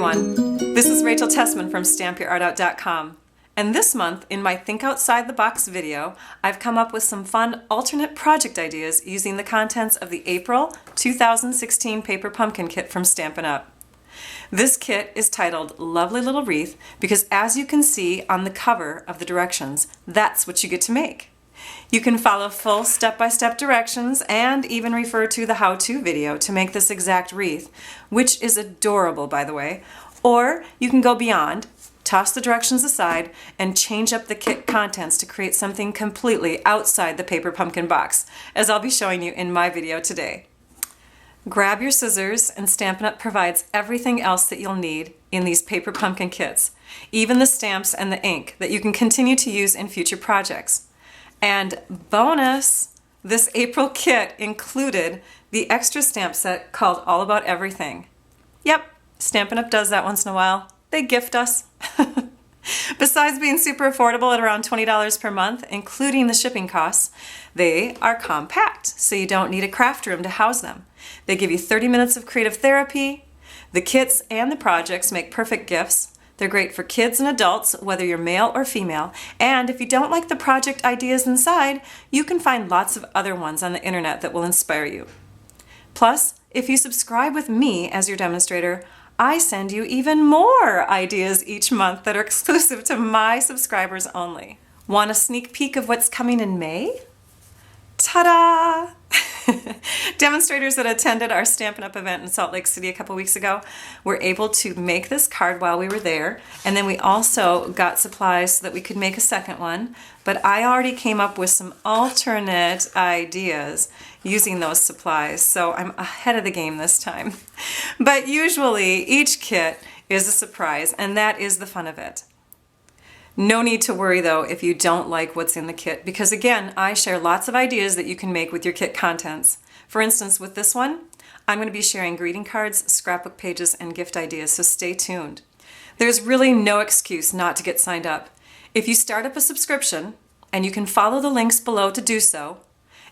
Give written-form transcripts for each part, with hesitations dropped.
everyone. This is Rachel Tessman from StampYourArtOut.com. And this month, in my Think Outside the Box video, I've come up with some fun alternate project ideas using the contents of the April 2016 Paper Pumpkin Kit from Stampin' Up. This kit is titled Lovely Little Wreath because, as you can see on the cover of the directions, that's what you get to make. You can follow full step-by-step directions and even refer to the how-to video to make this exact wreath, which is adorable, by the way. Or you can go beyond, toss the directions aside, and change up the kit contents to create something completely outside the paper pumpkin box, as I'll be showing you in my video today. Grab your scissors, and Stampin' Up! Provides everything else that you'll need in these paper pumpkin kits, even the stamps and the ink that you can continue to use in future projects. And bonus, this April kit included the extra stamp set called All About Everything. Yep, Stampin' Up! Does that once in a while. They gift us. Besides being super affordable at around $20 per month, including the shipping costs, they are compact, so you don't need a craft room to house them. They give you 30 minutes of creative therapy. The kits and the projects make perfect gifts. They're great for kids and adults, whether you're male or female. And if you don't like the project ideas inside, you can find lots of other ones on the internet that will inspire you. Plus, if you subscribe with me as your demonstrator, I send you even more ideas each month that are exclusive to my subscribers only. Want a sneak peek of what's coming in May? Ta-da! Demonstrators that attended our Stampin' Up! Event in Salt Lake City a couple weeks ago were able to make this card while we were there, and then we also got supplies so that we could make a second one, but I already came up with some alternate ideas using those supplies, so I'm ahead of the game this time. But usually each kit is a surprise, and that is the fun of it. No need to worry though if you don't like what's in the kit, because again, I share lots of ideas that you can make with your kit contents. For instance, with this one, I'm going to be sharing greeting cards, scrapbook pages, and gift ideas, so stay tuned. There's really no excuse not to get signed up. If you start up a subscription, and you can follow the links below to do so,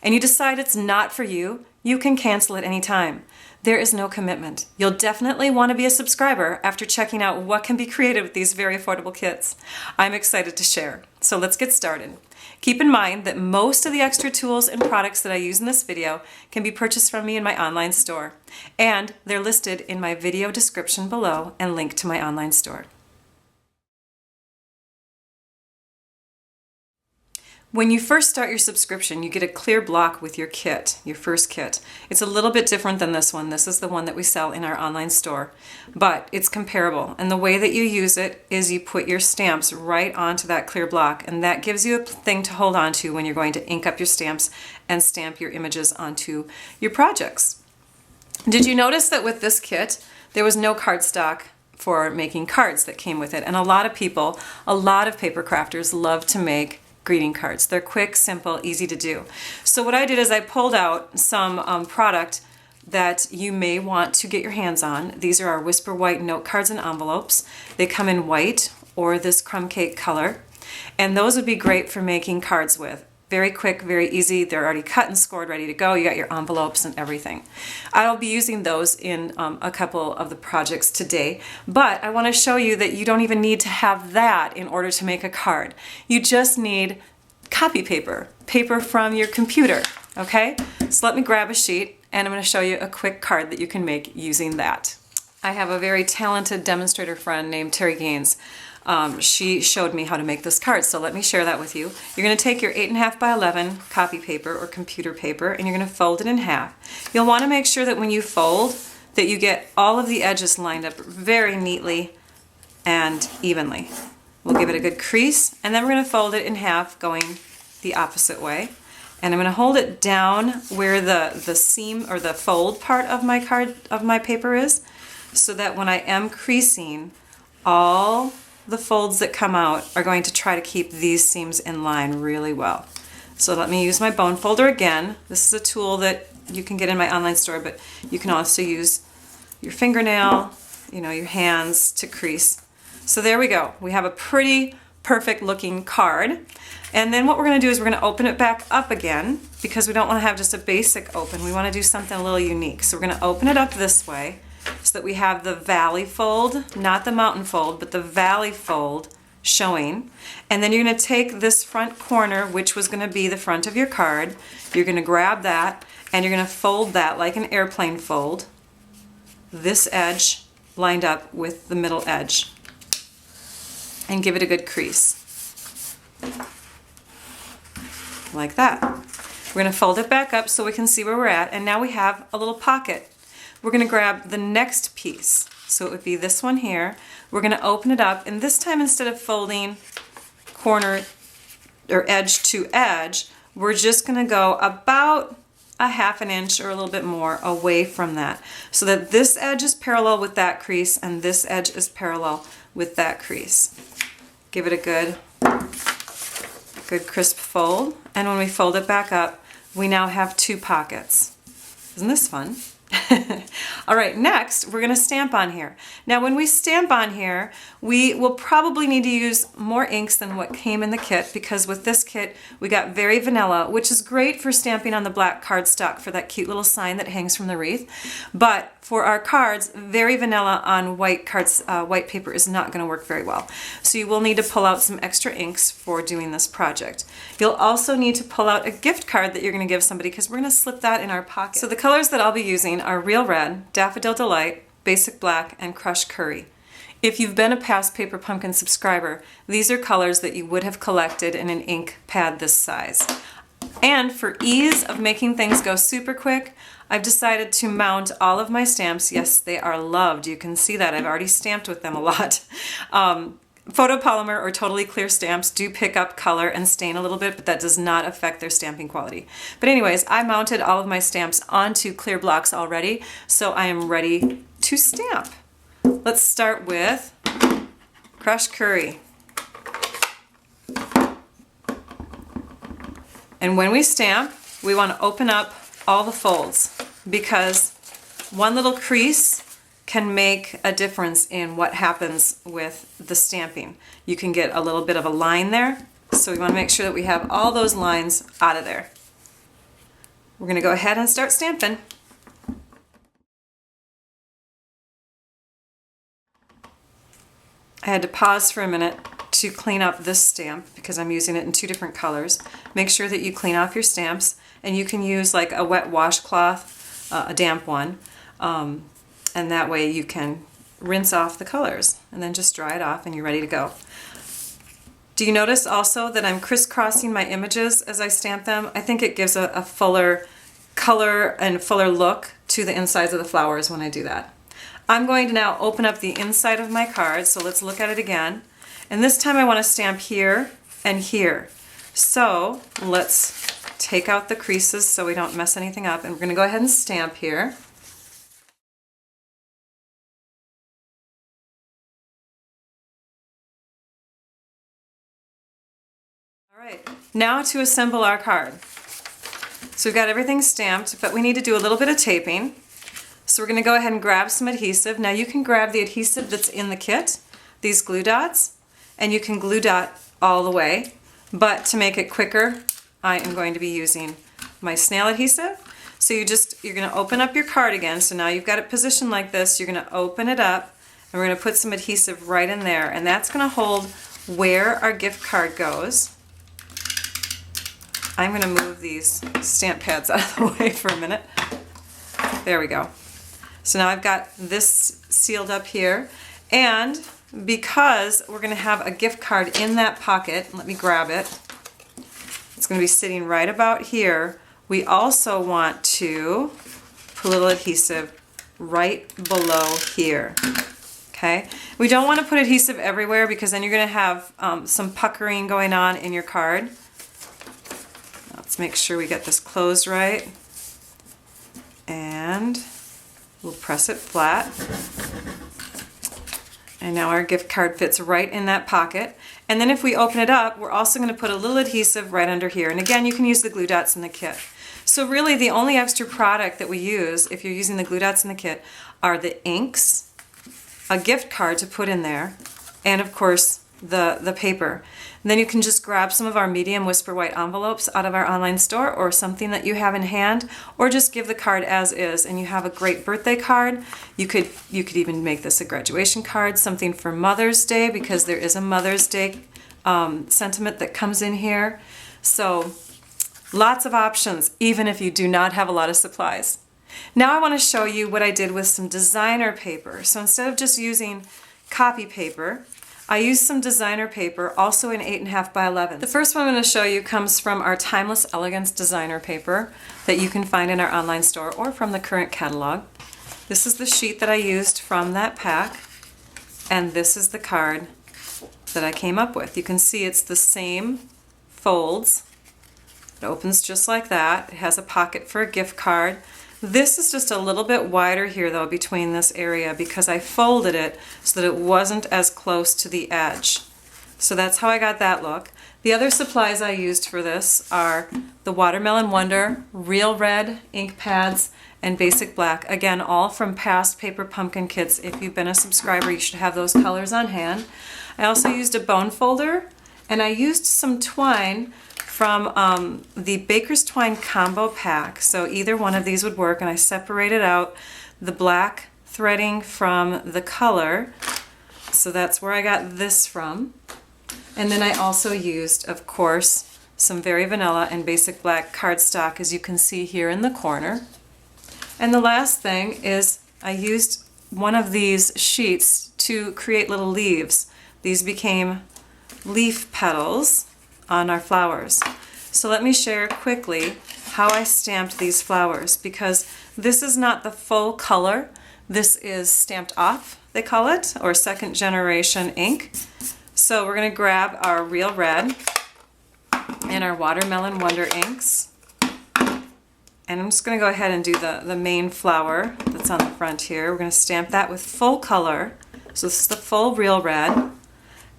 and you decide it's not for you, you can cancel at any time. There is no commitment. You'll definitely want to be a subscriber after checking out what can be created with these very affordable kits. I'm excited to share. So let's get started. Keep in mind that most of the extra tools and products that I use in this video can be purchased from me in my online store. And they're listed in my video description below and linked to my online store. When you first start your subscription, you get a clear block with your kit, your first kit. It's a little bit different than this one. This is the one that we sell in our online store, but it's comparable. And the way that you use it is you put your stamps right onto that clear block, and that gives you a thing to hold on to when you're going to ink up your stamps and stamp your images onto your projects. Did you notice that with this kit, there was no cardstock for making cards that came with it? And a lot of people, a lot of paper crafters love to make greeting cards. They're quick, simple, easy to do. So what I did is I pulled out some product that you may want to get your hands on. These are our Whisper White note cards and envelopes. They come in white or this crumb cake color, and those would be great for making cards with. Very quick, very easy. They're already cut and scored, ready to go. You got your envelopes and everything. I'll be using those in a couple of the projects today, but I want to show you that you don't even need to have that in order to make a card. You just need copy paper, paper from your computer, okay? So let me grab a sheet and I'm going to show you a quick card that you can make using that. I have a very talented demonstrator friend named Terry Gaines. She showed me how to make this card, so let me share that with you. You're going to take your 8.5 by 11 copy paper or computer paper and you're going to fold it in half. You'll want to make sure that when you fold that you get all of the edges lined up very neatly and evenly. We'll give it a good crease, and then we're going to fold it in half going the opposite way. And I'm going to hold it down where the seam or the fold part of my card of my paper is, so that when I am creasing, all the folds that come out are going to try to keep these seams in line really well. So let me use my bone folder again. This is a tool that you can get in my online store, but you can also use your fingernail, your hands to crease. So there we go. We have a pretty perfect looking card. And then what we're going to do is we're going to open it back up again, because we don't want to have just a basic open. We want to do something a little unique. So we're going to open it up this way, so that we have the valley fold, not the mountain fold, but the valley fold showing. And then you're going to take this front corner, which was going to be the front of your card. You're going to grab that and you're going to fold that like an airplane fold. This edge lined up with the middle edge. And give it a good crease. Like that. We're going to fold it back up so we can see where we're at, and now we have a little pocket. We're going to grab the next piece. So it would be this one here. We're going to open it up, and this time instead of folding corner or edge to edge, we're just going to go about a half an inch or a little bit more away from that, so that this edge is parallel with that crease and this edge is parallel with that crease. Give it a good crisp fold, and when we fold it back up, we now have two pockets. Isn't this fun? All right, next we're going to stamp on here. Now when we stamp on here, we will probably need to use more inks than what came in the kit, because with this kit we got very vanilla, which is great for stamping on the black cardstock for that cute little sign that hangs from the wreath. But for our cards, very vanilla on white paper is not going to work very well. So you will need to pull out some extra inks for doing this project. You'll also need to pull out a gift card that you're going to give somebody, because we're going to slip that in our pocket. So the colors that I'll be using are Real Red, Daffodil Delight, Basic Black, and Crushed Curry. If you've been a past Paper Pumpkin subscriber, these are colors that you would have collected in an ink pad this size. And for ease of making things go super quick, I've decided to mount all of my stamps. Yes, they are loved. You can see that. I've already stamped with them a lot. Photopolymer or totally clear stamps do pick up color and stain a little bit, but that does not affect their stamping quality. But anyways, I mounted all of my stamps onto clear blocks already, so I am ready to stamp. Let's start with Crushed Curry. And when we stamp, we want to open up all the folds, because one little crease can make a difference in what happens with the stamping. You can get a little bit of a line there, so we want to make sure that we have all those lines out of there. We're going to go ahead and start stamping. I had to pause for a minute to clean up this stamp because I'm using it in two different colors. Make sure that you clean off your stamps, and you can use like a wet washcloth, a damp one, and that way you can rinse off the colors and then just dry it off and you're ready to go. Do you notice also that I'm crisscrossing my images as I stamp them? I think it gives a fuller color and fuller look to the insides of the flowers when I do that. I'm going to now open up the inside of my card, so let's look at it again. And this time I want to stamp here and here. So let's take out the creases so we don't mess anything up, and we're going to go ahead and stamp here. All right, now to assemble our card. So we've got everything stamped, but we need to do a little bit of taping. So we're going to go ahead and grab some adhesive. Now you can grab the adhesive that's in the kit, these glue dots, and you can glue dot all the way. But to make it quicker, I am going to be using my SNAIL adhesive. So you're going to open up your card again. So now you've got it positioned like this. You're going to open it up, and we're going to put some adhesive right in there, and that's going to hold where our gift card goes. I'm going to move these stamp pads out of the way for a minute. There we go. So now I've got this sealed up here, and because we're going to have a gift card in that pocket, let me grab it. It's going to be sitting right about here. We also want to put a little adhesive right below here. Okay? We don't want to put adhesive everywhere, because then you're going to have some puckering going on in your card. Let's make sure we get this closed right. And we'll press it flat. And now our gift card fits right in that pocket. And then if we open it up, we're also going to put a little adhesive right under here. And again, you can use the glue dots in the kit. So really the only extra product that we use, if you're using the glue dots in the kit, are the inks, a gift card to put in there, and of course the paper. And then you can just grab some of our medium Whisper White envelopes out of our online store, or something that you have in hand, or just give the card as is and you have a great birthday card. You could even make this a graduation card, something for Mother's Day, because there is a Mother's Day sentiment that comes in here. So lots of options, even if you do not have a lot of supplies. Now I want to show you what I did with some designer paper. So instead of just using copy paper, I used some designer paper, also in 8.5 by 11. The first one I'm going to show you comes from our Timeless Elegance designer paper that you can find in our online store or from the current catalog. This is the sheet that I used from that pack, and this is the card that I came up with. You can see it's the same folds. It opens just like that. It has a pocket for a gift card. This is just a little bit wider here though between this area, because I folded it so that it wasn't as close to the edge. So that's how I got that look. The other supplies I used for this are the Watermelon Wonder, Real Red ink pads, and Basic Black. Again, all from past Paper Pumpkin kits. If you've been a subscriber, you should have those colors on hand. I also used a bone folder, and I used some twine from the Baker's Twine combo pack. So either one of these would work, and I separated out the black threading from the color. So that's where I got this from. And then I also used, of course, some Very Vanilla and Basic Black cardstock, as you can see here in the corner. And the last thing is I used one of these sheets to create little leaves. These became leaf petals on our flowers. So let me share quickly how I stamped these flowers, because this is not the full color. This is stamped off, they call it, or second generation ink. So we're going to grab our Real Red and our Watermelon Wonder inks. And I'm just going to go ahead and do the main flower that's on the front here. We're going to stamp that with full color. So this is the full Real Red.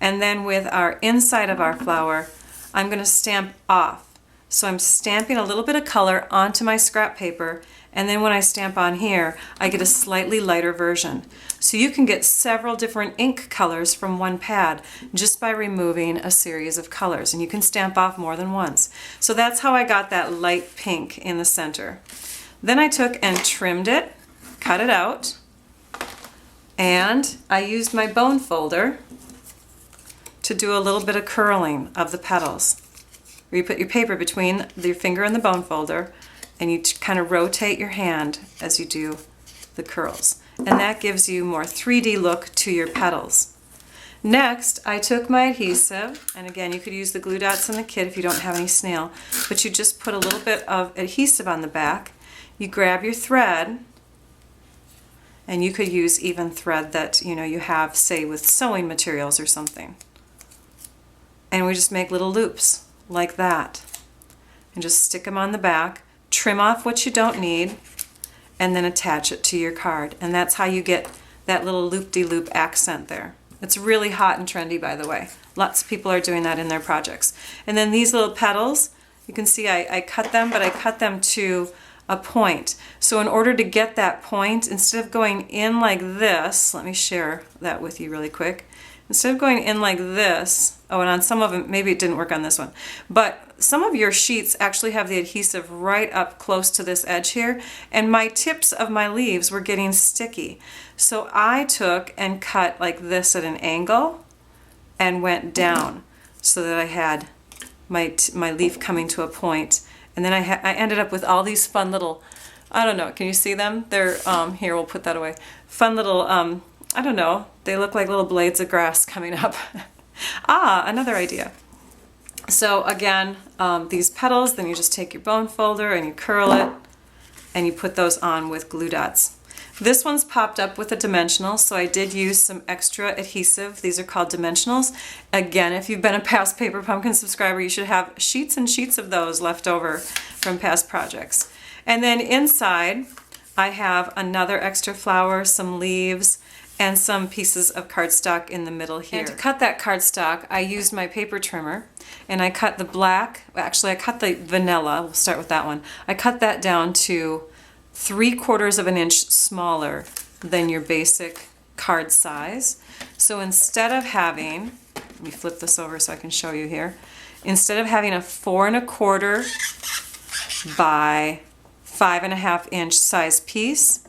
And then with our inside of our flower, I'm going to stamp off. So I'm stamping a little bit of color onto my scrap paper, and then when I stamp on here, I get a slightly lighter version. So you can get several different ink colors from one pad just by removing a series of colors, and you can stamp off more than once. So that's how I got that light pink in the center. Then I took and trimmed it, cut it out, and I used my bone folder to do a little bit of curling of the petals. Where you put your paper between your finger and the bone folder, and you kind of rotate your hand as you do the curls. And that gives you more 3D look to your petals. Next, I took my adhesive, and again, you could use the glue dots in the kit if you don't have any SNAIL, but you just put a little bit of adhesive on the back. You grab your thread, and you could use even thread that you have, say, with sewing materials or something. And we just make little loops like that and just stick them on the back, trim off what you don't need, and then attach it to your card. And that's how you get that little loop-de-loop accent there. It's really hot and trendy, by the way. Lots of people are doing that in their projects. And then these little petals, you can see I cut them, but I cut them to a point. So in order to get that point, instead of going in like this, let me share that with you really quick. Instead of going in like this, oh, and on some of them, maybe it didn't work on this one, but some of your sheets actually have the adhesive right up close to this edge here, and my tips of my leaves were getting sticky. So I took and cut like this at an angle and went down so that I had my leaf coming to a point. And then I ended up with all these fun little, I don't know, can you see them? They're, here, we'll put that away. Fun little, I don't know, they look like little blades of grass coming up. Another idea. So again, these petals, then you just take your bone folder and you curl it, and you put those on with glue dots. This one's popped up with a dimensional, so I did use some extra adhesive. These are called dimensionals. Again, if you've been a past Paper Pumpkin subscriber, you should have sheets and sheets of those left over from past projects. And then inside, I have another extra flower, some leaves, and some pieces of cardstock in the middle here. And to cut that cardstock, I used my paper trimmer, and I cut the black, actually I cut the vanilla, we'll start with that one. I cut that down to 3/4 of an inch smaller than your basic card size. So instead of having Let me flip this over so I can show you here. Instead of having a 4 1/4 by 5 1/2 inch size piece,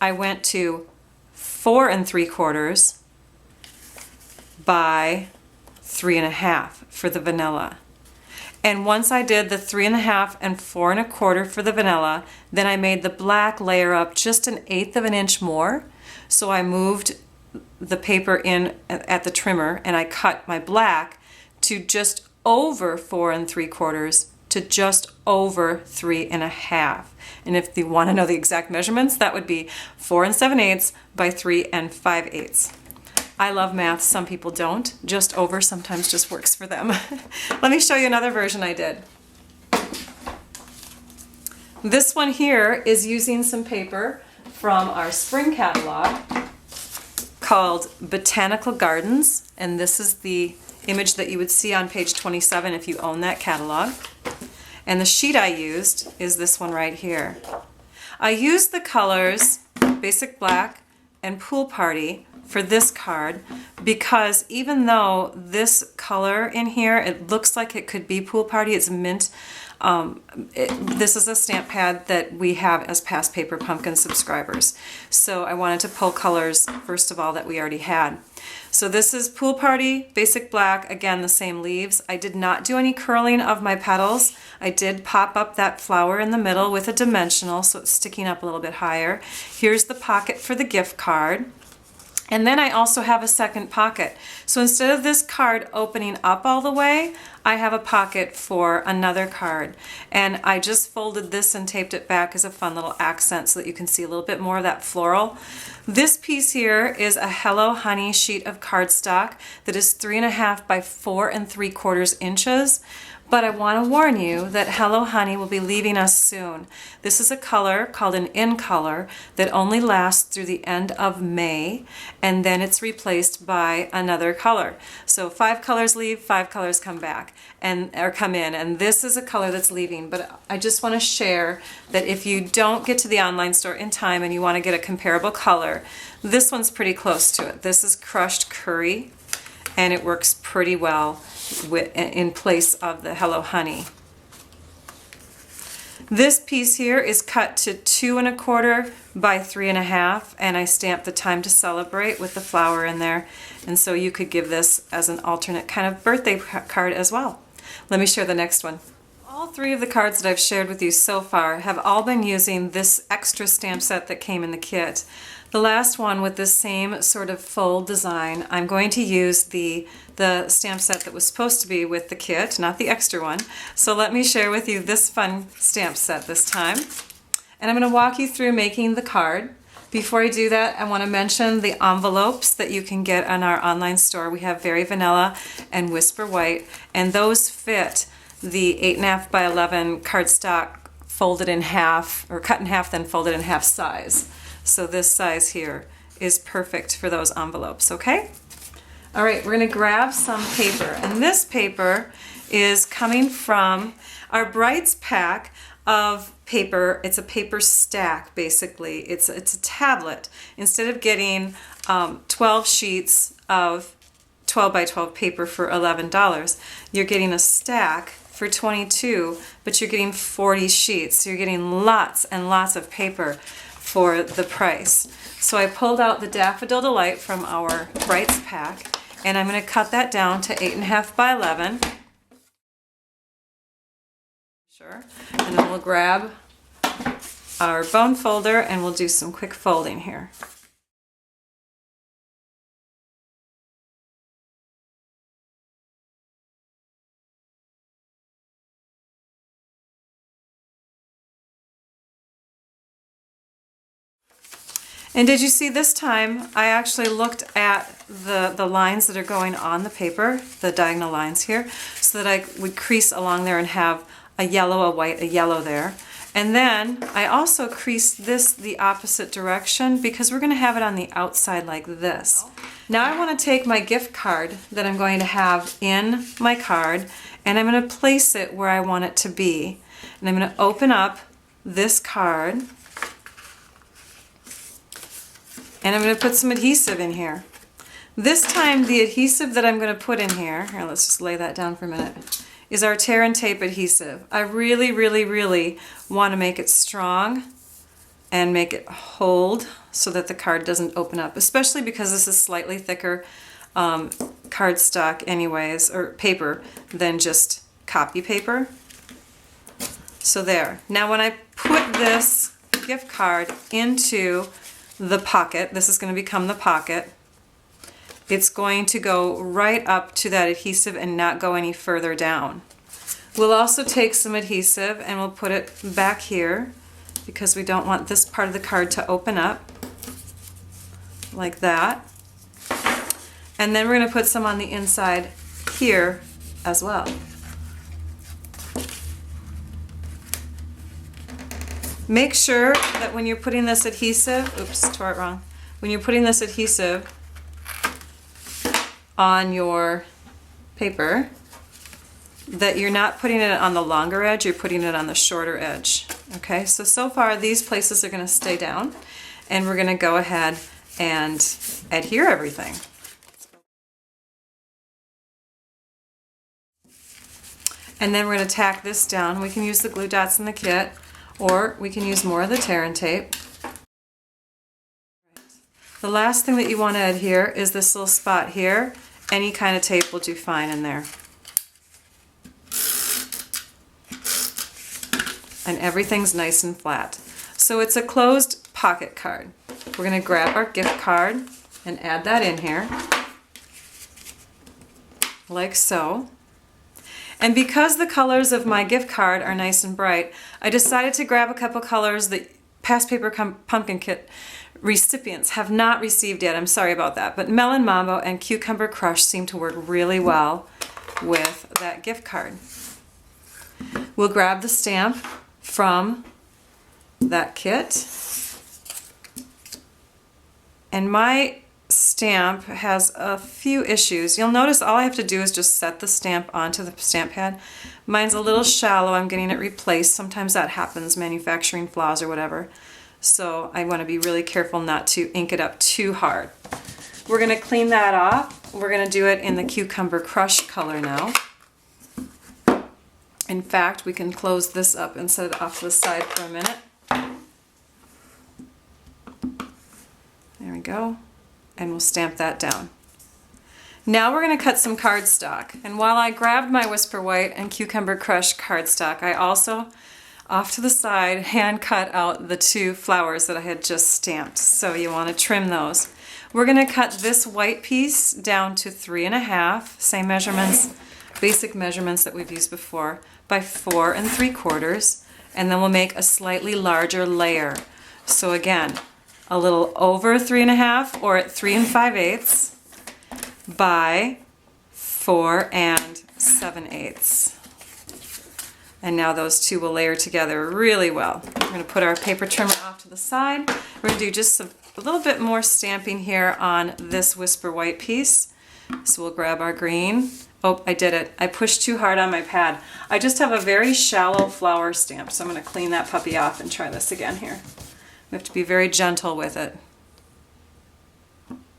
I went to 4 3/4 by 3 1/2 for the vanilla. And once I did the 3 1/2 and 4 1/4 for the vanilla, then I made the black layer up just 1/8 of an inch more. So I moved the paper in at the trimmer and I cut my black to just over 4 3/4 to just over 3 1/2. And if you want to know the exact measurements, that would be 4 7/8 by 3 5/8. I love math, some people don't. Just over sometimes just works for them. Let me show you another version I did. This one here is using some paper from our spring catalog called Botanical Gardens, and this is the image that you would see on page 27 if you own that catalog. And the sheet I used is this one right here. I used the colors Basic Black and Pool Party for this card because even though this color in here, it looks like it could be Pool Party, it's mint. This is a stamp pad that we have as Past Paper Pumpkin subscribers. So I wanted to pull colors, first of all, that we already had. So this is Pool Party, Basic Black, again the same leaves. I did not do any curling of my petals. I did pop up that flower in the middle with a dimensional so it's sticking up a little bit higher. Here's the pocket for the gift card. And then I also have a second pocket. So instead of this card opening up all the way, I have a pocket for another card. And I just folded this and taped it back as a fun little accent so that you can see a little bit more of that floral. This piece here is a Hello Honey sheet of cardstock that is 3 1/2 by 4 3/4 inches. But I want to warn you that Hello Honey will be leaving us soon. This is a color called an in color that only lasts through the end of May, and then it's replaced by another color. So 5 colors leave, 5 colors come back or come in, and this is a color that's leaving. But I just want to share that if you don't get to the online store in time and you want to get a comparable color, this one's pretty close to it. This is Crushed Curry, and it works pretty well in place of the Hello Honey. This piece here is cut to 2 1/4 by 3 1/2, and I stamped the Time to Celebrate with the flower in there, and so you could give this as an alternate kind of birthday card as well. Let me share the next one. All 3 of the cards that I've shared with you so far have all been using this extra stamp set that came in the kit. The last one with the same sort of fold design, I'm going to use the stamp set that was supposed to be with the kit, not the extra one. So let me share with you this fun stamp set this time. And I'm going to walk you through making the card. Before I do that, I want to mention the envelopes that you can get on our online store. We have Very Vanilla and Whisper White, and those fit the 8 1/2 by 11 cardstock folded in half, or cut in half then folded in half size. So this size here is perfect for those envelopes, okay? All right, we're gonna grab some paper, and this paper is coming from our Brights pack of paper. It's a paper stack, basically. It's a tablet. Instead of getting 12 sheets of 12 by 12 paper for $11, you're getting a stack for $22, but you're getting 40 sheets. So you're getting lots and lots of paper for the price. So I pulled out the Daffodil Delight from our Brights pack, and I'm going to cut that down to 8 1/2 by 11. Sure. And then we'll grab our bone folder and we'll do some quick folding here. And did you see this time I actually looked at the lines that are going on the paper, the diagonal lines here, so that I would crease along there and have a yellow, a white, a yellow there. And then I also creased this the opposite direction because we're going to have it on the outside like this. Now I want to take my gift card that I'm going to have in my card, and I'm going to place it where I want it to be. And I'm going to open up this card, and I'm going to put some adhesive in here. This time the adhesive that I'm going to put in here, let's just lay that down for a minute, is our tear and tape adhesive. I really, really, really want to make it strong and make it hold so that the card doesn't open up, especially because this is slightly thicker cardstock anyways, or paper, than just copy paper. So there. Now when I put this gift card into the pocket, this is going to become the pocket, it's going to go right up to that adhesive and not go any further down. We'll also take some adhesive and we'll put it back here because we don't want this part of the card to open up, like that. And then we're going to put some on the inside here as well. Make sure that when you're putting this adhesive, oops, tore it wrong. When you're putting this adhesive on your paper, that you're not putting it on the longer edge, you're putting it on the shorter edge. Okay, so far these places are going to stay down, and we're going to go ahead and adhere everything. And then we're going to tack this down. We can use the glue dots in the kit, or we can use more of the tear and tape. The last thing that you want to adhere is this little spot here. Any kind of tape will do fine in there. And everything's nice and flat. So it's a closed pocket card. We're going to grab our gift card and add that in here, like so. And because the colors of my gift card are nice and bright, I decided to grab a couple colors that Past Paper Pumpkin Kit recipients have not received yet. I'm sorry about that. But Melon Mambo and Cucumber Crush seem to work really well with that gift card. We'll grab the stamp from that kit. And my stamp has a few issues. You'll notice all I have to do is just set the stamp onto the stamp pad. Mine's a little shallow. I'm getting it replaced. Sometimes that happens, manufacturing flaws or whatever. So I want to be really careful not to ink it up too hard. We're going to clean that off. We're going to do it in the Cucumber Crush color now. In fact, we can close this up and set it off to the side for a minute. There we go. And we'll stamp that down. Now we're going to cut some cardstock. And while I grabbed my Whisper White and Cucumber Crush cardstock, I also, off to the side, hand cut out the two flowers that I had just stamped. So you want to trim those. We're going to cut this white piece down to 3.5, same measurements, basic measurements that we've used before, by 4 3/4, and then we'll make a slightly larger layer. So again, a little over 3.5 or at 3 5/8 by 4 7/8. And now those two will layer together really well. We're going to put our paper trimmer off to the side. We're going to do just a little bit more stamping here on this Whisper White piece. So we'll grab our green. Oh, I did it. I pushed too hard on my pad. I just have a very shallow flower stamp, so I'm going to clean that puppy off and try this again here. We have to be very gentle with it.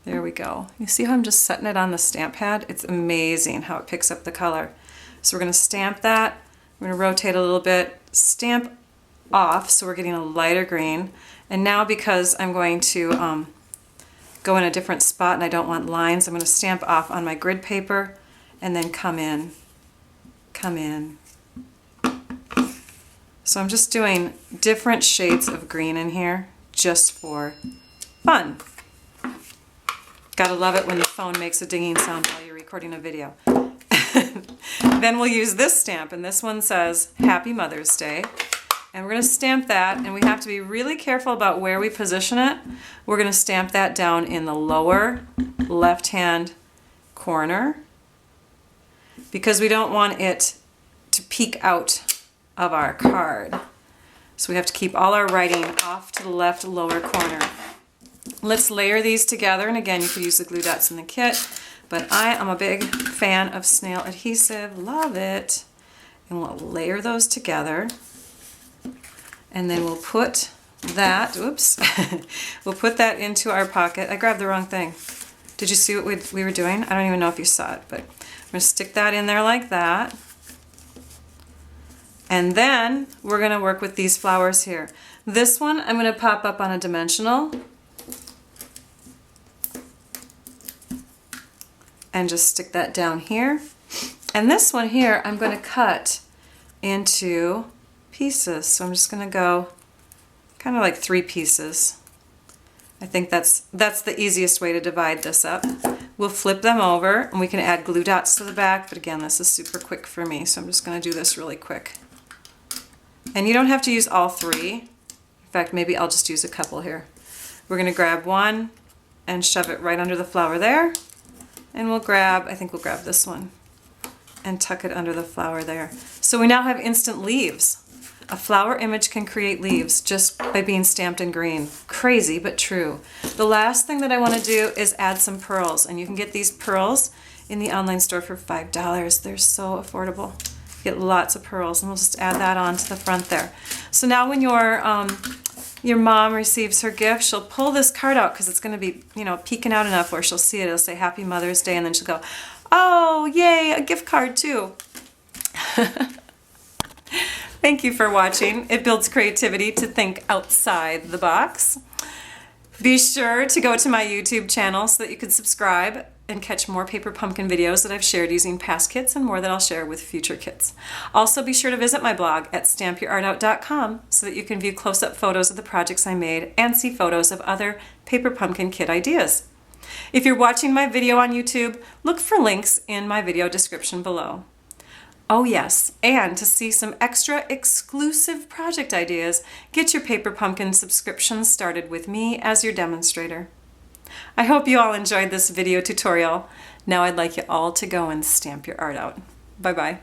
There we go. You see how I'm just setting it on the stamp pad? It's amazing how it picks up the color. So we're going to stamp that. We're going to rotate a little bit, stamp off, so we're getting a lighter green. And now because I'm going to go in a different spot and I don't want lines, I'm going to stamp off on my grid paper and then come in. So I'm just doing different shades of green in here just for fun. Gotta love it when the phone makes a dinging sound while you're recording a video. Then we'll use this stamp, and this one says Happy Mother's Day. And we're going to stamp that, and we have to be really careful about where we position it. We're going to stamp that down in the lower left-hand corner because we don't want it to peek out of our card. So we have to keep all our writing off to the left lower corner. Let's layer these together, and again, you could use the glue dots in the kit, but I am a big fan of SNAIL adhesive, love it. And we'll layer those together, and then we'll put that, oops, we'll put that into our pocket. I grabbed the wrong thing. Did you see what we were doing? I don't even know if you saw it, but I'm going to stick that in there like that. And then we're going to work with these flowers here. This one I'm going to pop up on a dimensional and just stick that down here. And this one here I'm going to cut into pieces. So I'm just going to go kind of like 3 pieces. I think that's the easiest way to divide this up. We'll flip them over and we can add glue dots to the back, but again, this is super quick for me, so I'm just going to do this really quick. And you don't have to use all 3. In fact, maybe I'll just use a couple here. We're going to grab one and shove it right under the flower there. And we'll grab, I think we'll grab this one and tuck it under the flower there. So we now have instant leaves. A flower image can create leaves just by being stamped in green. Crazy, but true. The last thing that I want to do is add some pearls, and you can get these pearls in the online store for $5. They're so affordable. You get lots of pearls, and we'll just add that on to the front there. So now when your mom receives her gift, she'll pull this card out because it's going to be, you know, peeking out enough where she'll see it. It'll say Happy Mother's Day, and then she'll go, oh, yay, a gift card too. Thank you for watching. It builds creativity to think outside the box. Be sure to go to my YouTube channel so that you can subscribe and catch more paper pumpkin videos that I've shared using past kits and more that I'll share with future kits. Also, be sure to visit my blog at stampyourartout.com so that you can view close-up photos of the projects I made and see photos of other paper pumpkin kit ideas. If you're watching my video on YouTube, look for links in my video description below. Oh yes, and to see some extra exclusive project ideas, get your Paper Pumpkin subscription started with me as your demonstrator. I hope you all enjoyed this video tutorial. Now I'd like you all to go and stamp your art out. Bye-bye.